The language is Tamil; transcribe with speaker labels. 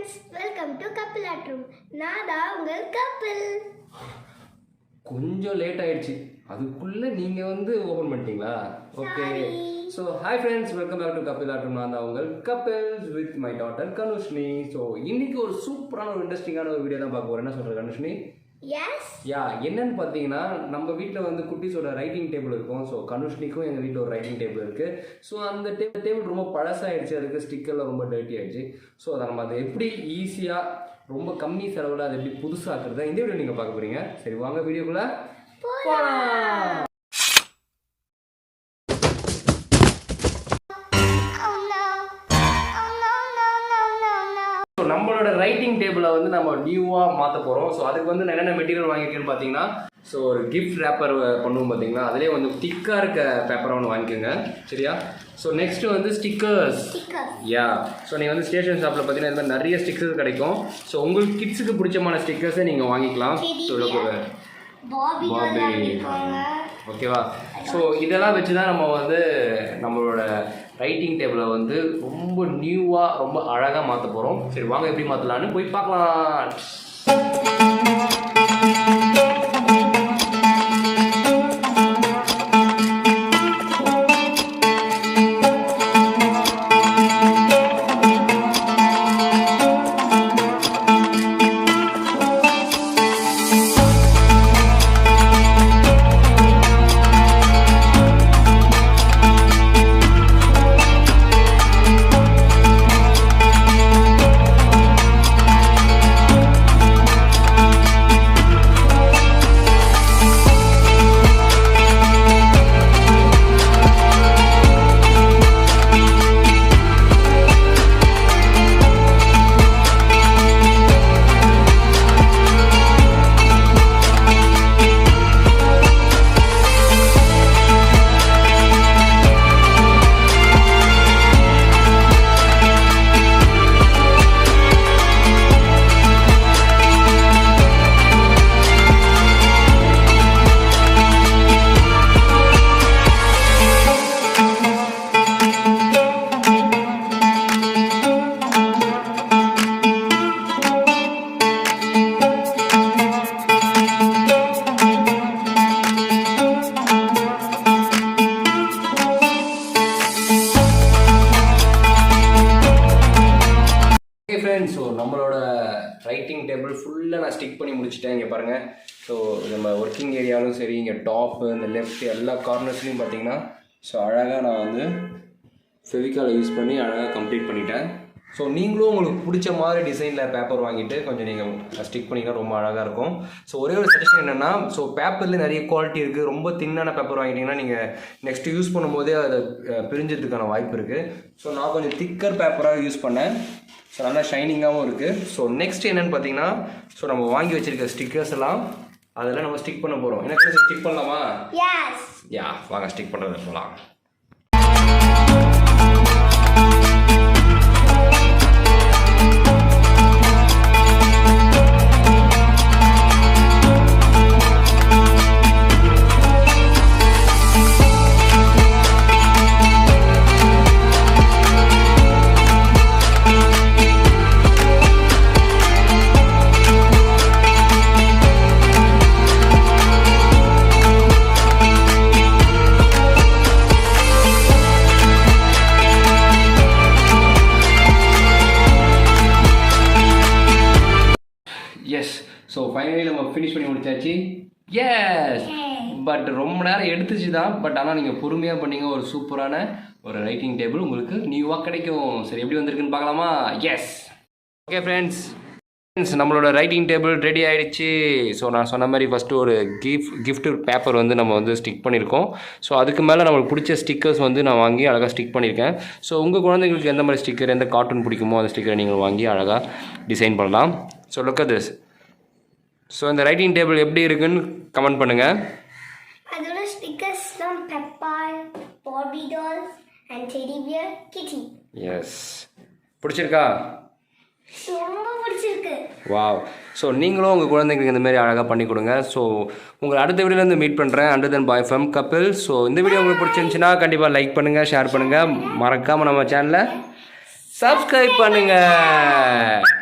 Speaker 1: friends, welcome to Kapil room. நான் தான் உங்கள் கபில்.
Speaker 2: கொஞ்சம் லேட் ஆயிடுச்சு, அதுக்குள்ள நீங்க வந்து ஓபன் பண்ணிட்டீங்களா? Okay. So hi friends, welcome back to Kapil room. நான் தான் உங்கள் Kapil's with my daughter Kanushni. So இன்னைக்கு ஒரு சூப்பரான ஒரு இன்ட்ரெஸ்டிங்கான ஒரு வீடியோ தான் பார்க்க போறோம். என்ன சொல்ற கனுஷ்னி? என்னன்னு பார்த்தீங்கன்னா, நம்ம வீட்டில் வந்து குட்டிஸோட ரைட்டிங் டேபிள் இருக்கும். ஸோ கனுஷ்னிக்கும் எங்கள் வீட்டில் ஒரு ரைட்டிங் டேபிள் இருக்குது. ஸோ அந்த டேபிள் ரொம்ப பழசாயிடுச்சு, அதுக்கு ஸ்டிக்கர்லாம் ரொம்ப டர்ட்டி ஆயிடுச்சு. ஸோ அதை நம்ம அதை எப்படி ஈஸியாக ரொம்ப கம்மி செலவில் அதை எப்படி புதுசாக்குறத இந்த வீடியோ நீங்கள் பார்க்க போகிறீங்க. சரி வாங்க வீடியோக்குள்ளே போகலாம். நம்மளோட ரைட்டிங் டேபிளை வந்து நம்ம நியூவாக மாற்ற போகிறோம். ஸோ அதுக்கு வந்து என்னென்ன மெட்டீரியல் வாங்கியிருக்கேன்னு பார்த்தீங்கன்னா, ஸோ ஒரு கிஃப்ட் ரேப்பர் பண்ணுவோம் பார்த்தீங்களா, அதிலே வந்து திக்காக இருக்க பேப்பரை ஒன்று வாங்கிக்கோங்க. சரியா? ஸோ நெக்ஸ்ட்டு வந்து ஸ்டிக்கர்ஸ். ஸோ நீங்கள் வந்து ஸ்டேஷன் ஷாப்பில் பார்த்தீங்கன்னா இந்த மாதிரி நிறைய ஸ்டிக்கர்ஸ் கிடைக்கும். ஸோ உங்களுக்கு கிட்ஸுக்கு பிடிச்சமான ஸ்டிக்கர்ஸை நீங்கள் வாங்கிக்கலாம். ஓகேவா? ஸோ இதெல்லாம் வச்சு தான் நம்ம வந்து நம்மளோட ரைட்டிங் டேபிளை வந்து ரொம்ப நியூவாக ரொம்ப அழகாக மாற்ற போகிறோம். சரி வாங்க எப்படி மாற்றலான்னு போய் பார்க்கலாம். ஸோ நம்மளோட ரைட்டிங் டேபிள் ஃபுல்லாக நான் ஸ்டிக் பண்ணி முடிச்சிட்டேன். இங்கே பாருங்கள். ஸோ நம்ம ஒர்க்கிங் ஏரியாலும் சரி, இங்கே டாப்பு இந்த லெஃப்ட் எல்லா கார்னர்ஸ்லையும் பார்த்தீங்கன்னா ஸோ அழகாக நான் வந்து ஃபெவிகாலை யூஸ் பண்ணி அழகாக கம்ப்ளீட் பண்ணிட்டேன். ஸோ நீங்களும் உங்களுக்கு பிடிச்ச மாதிரி டிசைனில் பேப்பர் வாங்கிட்டு கொஞ்சம் நீங்கள் ஸ்டிக் பண்ணிங்கன்னா ரொம்ப அழகாக இருக்கும். ஸோ ஒரே ஒரு சஜஷன் என்னென்னா, ஸோ பேப்பரில் நிறைய குவாலிட்டி இருக்குது. ரொம்ப தின்னான பேப்பர் வாங்கிட்டிங்கன்னா நீங்கள் நெக்ஸ்ட்டு யூஸ் பண்ணும்போதே அதை பிரிஞ்சதுக்கான வாய்ப்பு இருக்குது. ஸோ நான் கொஞ்சம் திக்கர் பேப்பராக யூஸ் பண்ணேன். ஸோ நல்லா ஷைனிங்காகவும் இருக்குது. ஸோ நெக்ஸ்ட் என்னென்னு பார்த்தீங்கன்னா, ஸோ நம்ம வாங்கி வச்சுருக்க ஸ்டிக்கர்ஸ் எல்லாம் அதெல்லாம் நம்ம ஸ்டிக் பண்ண போகிறோம். எனக்கு ஸ்டிக் பண்ணலாமா? வாங்க ஸ்டிக் பண்ணுறது போகலாம். ஸோ ஃபைனலி நம்ம ஃபினிஷ் பண்ணி முடிச்சாச்சு. பட் ரொம்ப நேரம் எடுத்துச்சு தான். பட் ஆனால் நீங்கள் பொறுமையாக பண்ணீங்க, ஒரு சூப்பரான ஒரு ரைட்டிங் டேபிள் உங்களுக்கு நியூவாக கிடைக்கும். சரி எப்படி வந்திருக்குன்னு பார்க்கலாமா? ஓகே ஃப்ரெண்ட்ஸ், நம்மளோட ரைட்டிங் டேபிள் ரெடி ஆகிடுச்சு. ஸோ நான் சொன்ன மாதிரி ஃபஸ்ட்டு ஒரு கிஃப்ட் பேப்பர் வந்து நம்ம வந்து ஸ்டிக் பண்ணியிருக்கோம். ஸோ அதுக்கு மேலே நம்மளுக்கு பிடிச்ச ஸ்டிக்கர்ஸ் வந்து நான் வாங்கி அழகாக ஸ்டிக் பண்ணியிருக்கேன். ஸோ உங்கள் குழந்தைங்களுக்கு எந்த மாதிரி ஸ்டிக்கர், எந்த கார்ட்டூன் பிடிக்குமோ அந்த ஸ்டிக்கரை நீங்கள் வாங்கி அழகாக டிசைன் பண்ணலாம். So look at this. So இந்த ரைட்டிங் டேபிள் எப்படி இருக்குன்னு கமெண்ட் பண்ணுங்கள்.
Speaker 1: அதோட ஸ்டிக்கர்ஸ்லாம் Peppa, Barbie dolls and teddy bear, Kitty.
Speaker 2: பிடிச்சிருக்கா?
Speaker 1: ரொம்ப பிடிச்சிருக்கு.
Speaker 2: வாவ். ஸோ நீங்களும் உங்கள் குழந்தைங்களுக்கு இந்த மாதிரி அழகாக பண்ணி கொடுங்க. ஸோ உங்களை அடுத்த வீடியோலேருந்து மீட் பண்ணுறேன். Until then bye from Kapil. So இந்த வீடியோ உங்களுக்கு பிடிச்சிருந்துச்சுன்னா கண்டிப்பாக லைக் பண்ணுங்கள், ஷேர் பண்ணுங்கள், மறக்காமல் நம்ம சேனலை சப்ஸ்கிரைப் பண்ணுங்கள்.